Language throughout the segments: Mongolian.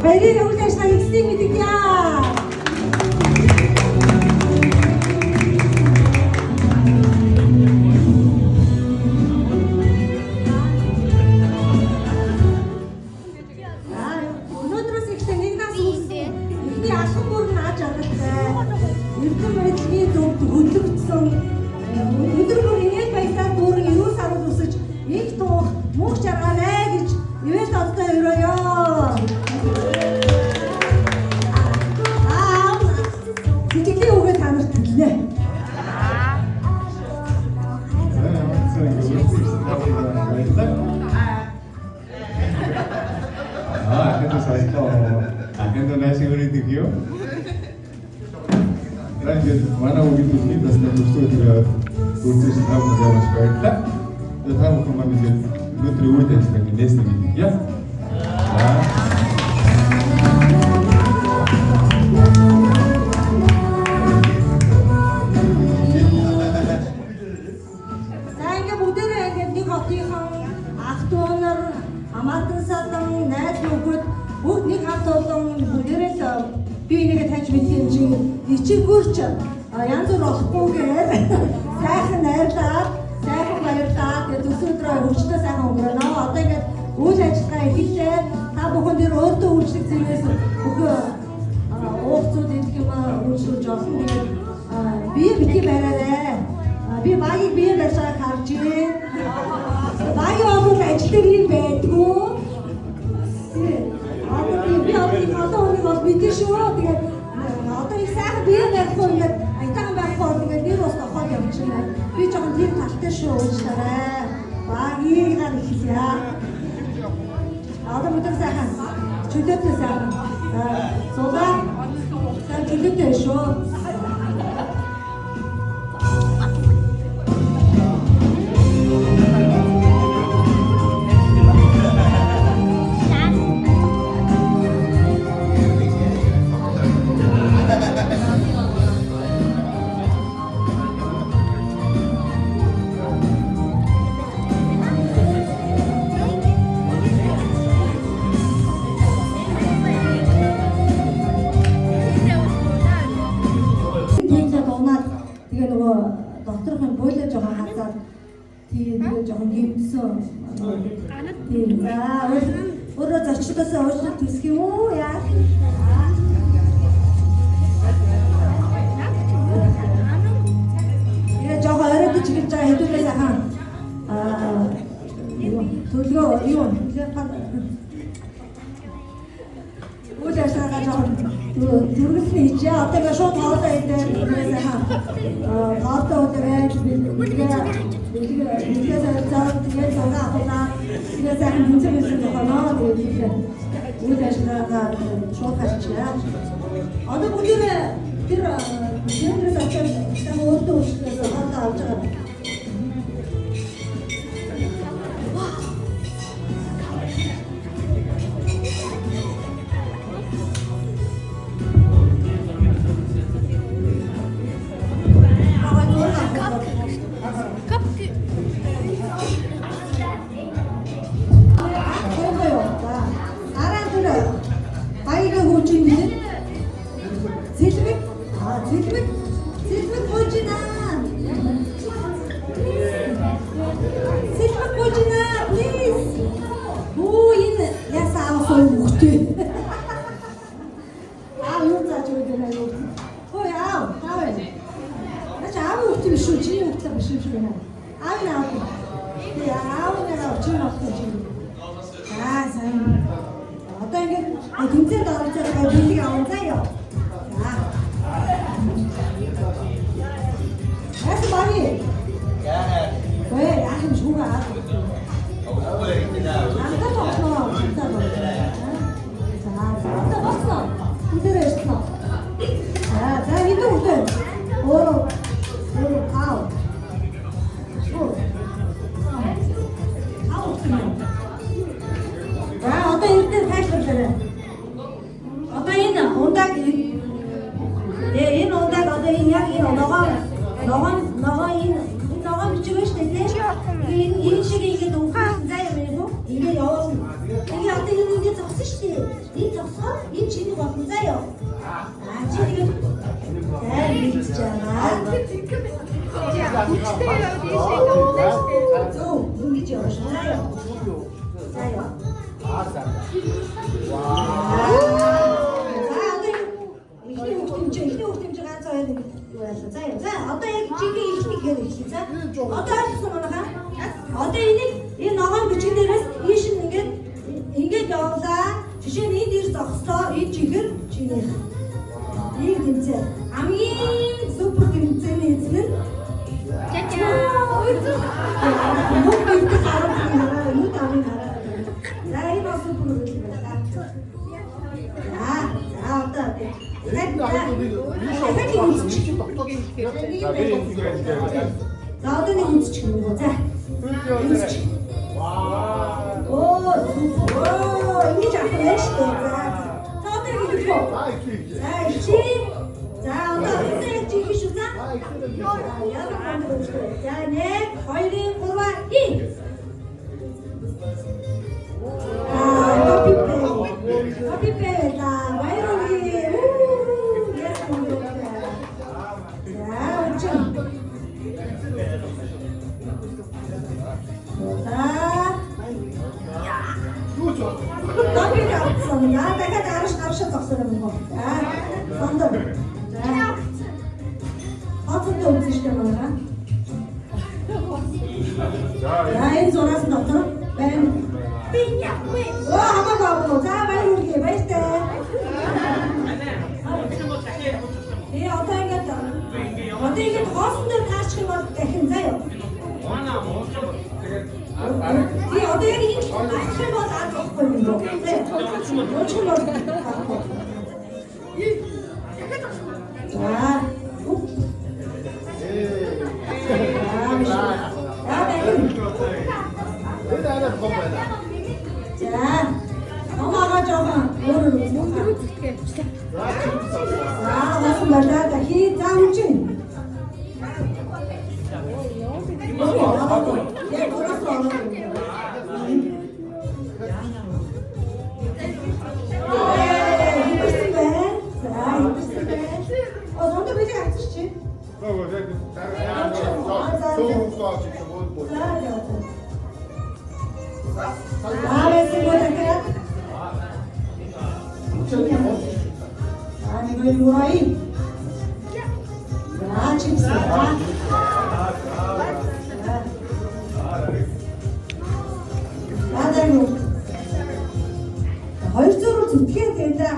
Баярын үйл ажиллагааг эцсийг мэдгье. Өнөөдрөөс ихтэй нэгнээс үүссэн ихний алхам бүр нааж чадалтай. Эрдэм байдлын зөвд хөдлөгдсөн өдөр бүр инээд баясаар дүүрэн эрүүл сард үсэж их тух мөнх жаргаарай гэж ивэт одтой өрөөё. Тэтгэлийн үгээ та нарт хэлнэ. Agenda nasional itu kyo. Lanjut mana ugi tuh das na gusto juga kursus tahu menjawab sekolah. Tahu kemana dia nutri udah sebagai desa ya. Saya budaya yang di hatikan aktor amatan satan net nukut бүгд нэг хавт олон бүгдээрээ бие нэгэ таньж мэдхийн чинь ичигүрч янз бүр болохгүйгээр сайхан найрлаад сайхан баярлаад төсөөдрөө хөвчтөө сайхан өнгөрөөнө. Одоо ингээд үйл ажиллагаа эхэллээ. Та бүхэн дээр өөртөө үйлчлэх зэрэгс бүх уугцууд идэх юм үйлчлүүлж олсон. Тэгээд бие бити бариарай. Би багийг бие барьсаар харж байна. Багийн олон ажил дээр юм байдгүй. Би одоо нэг бол мэдээ шүү. Тэгээд одоо их сайхан бие барихгүй ингээд айтайхан байхгүй ингээд нэр ус тохоод явчихна. Би жоохон тийм талтай шүү уучлаарай. Багийгаар ихлээ. Одоо өдөр сайхан чөлөөтэй сайхан. Сулаа сайн чөлөөтэй шүү. Докторын бойлоо жоохон хасаад тэгээ жоохон гимсэн. Тийм. За өөрөө зорчлоосоо уучлалт хүсэх юм уу яа? Я жоохон оройдож гэж байгаа хэдүүлээ сайхан. Төлгөө юу? Үйл ажиллагаа жоохон зүрхсний хичээ. Одоо ингээд шууд хоолоо идэх сайхан. Хоолоо удаад тэгээд зураг авахнаа тэгээд сайхан хэмжээсэн зохионоо тэгээд үйл ажиллагаа шууд харчихлаа. Одоо бүгд тэр юмрээс очоод та өөртөө үйлчлээс хоолоо авч байгаа. Одоо энэ 이 진이 먹자요. 진이 잘 믿잖아. 눈기지 어시나요? 자요. 이렇게 앉아야 돼. 자요. 자, 어떤 얘기 이렇게 진짜? 어떤 одоо энийг ногоон бичиг дээрээс ийш ингээд явуулаа. Жишээ нь энэ дээр зогсоо, энэ чихэр чиний. Ийм тэмцээ. Хамгийн супер тэмцээний эзэн нь Мөн бид хараад нүд амын хараа. За энэ бас супер үйл байна. За одоо За одоо нэг үзчих юм уу? За. Оо, ингэж авах шүү дээ. За одоо ингэ юу? За чи. За одоо энэ чи биш үү? За нэг, хоёрын, гурван, ий. Happy birthday. Баярлалаа. Добрый авсан. Дахиад аршаа зогсоо юм уу? Сондоо. Хацтай үзэж штэ манай. Энэ зураас дотор байна. Би хамаагүй. За баярлалаа. Баяртай. Одоо ингэж хоосон дээр таачих юм бол дахин заяа. Би одоо яг ингэж таачих юм бол арахгүй юм доо. Очих бол. Намаага жоохон өөр үзэх. Нас мадаа дахи заамчин. Хоёр зураг зүтгэн тэндрэ.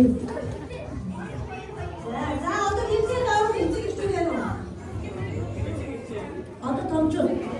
자, 어떤 김치 나오고 김치 중에는 어떤 덤줄.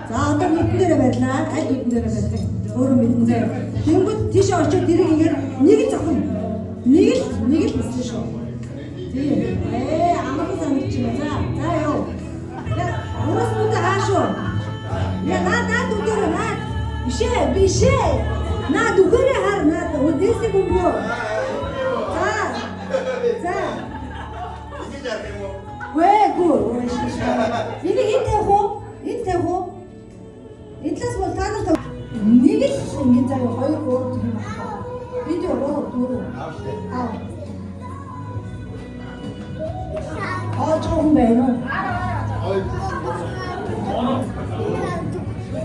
За одоо мэдэн дээр байлаа. Аль мэдэн дээр байлаа. Өөрөө мэдэн дээр. Тэнгүүд тийш очиж дэрэг ингээд нэг л зохино. Нэг л хэлсэн шүү. Тийм. Амархан санагч юм. За ёо. Урас мөндө хаашуу. Наа дүгээрээ наа. Бишээ. Наа дүгээрээ хар наа. Үдээсээ бомбоо. За. Гүү. Энийг интэй хөө. Эдлээс бол та нарт нэг л ингэ заяа 2 3 тийм байна. Бид 4. Жон байна уу?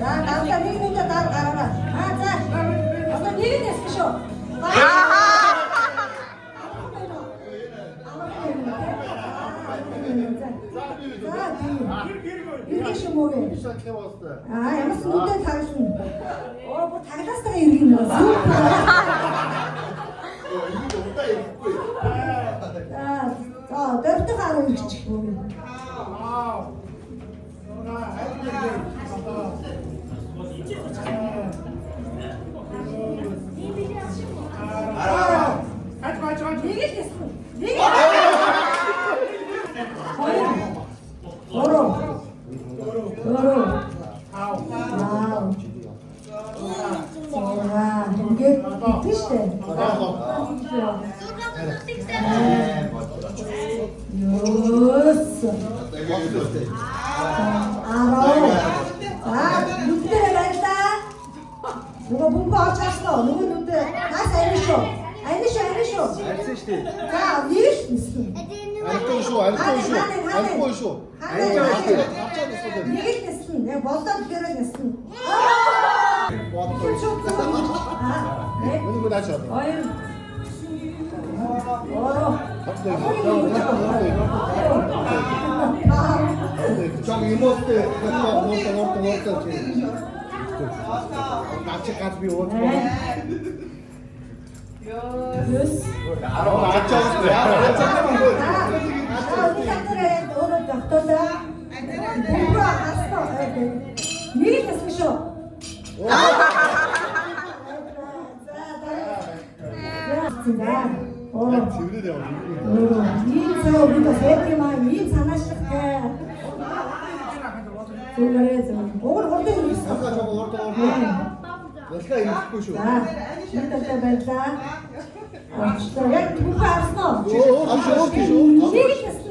За даатаа нэг минут гараа. За. Одоо нэг нэс шүү. Иргэн шумууг. Ямар ч нүдэ тагшин. Бо таглаастаа иргэн юм. Дөрөвт гараа ирчих юм. 누가 문구 어쳤어? 누구 눈대? 다시 알리쇼. 자, 니스. 니게 됐음. 내가 멋다 들어냈음. 네. 누구 다쳐? 어이. 저기 이모한테 같이 가서 비워. цэврээр яваа. Ийм цаа өгөх байх юм аа. Ийм санаашлах гээ. Зүгээрээ зөв. Угар хурдан юм. Хасаа жоо орд. Ялгаа имэхгүй шүү. За. Шинэтэй байлаа. Яг түүх харсан уу? Оо, окей шүү. Нэг л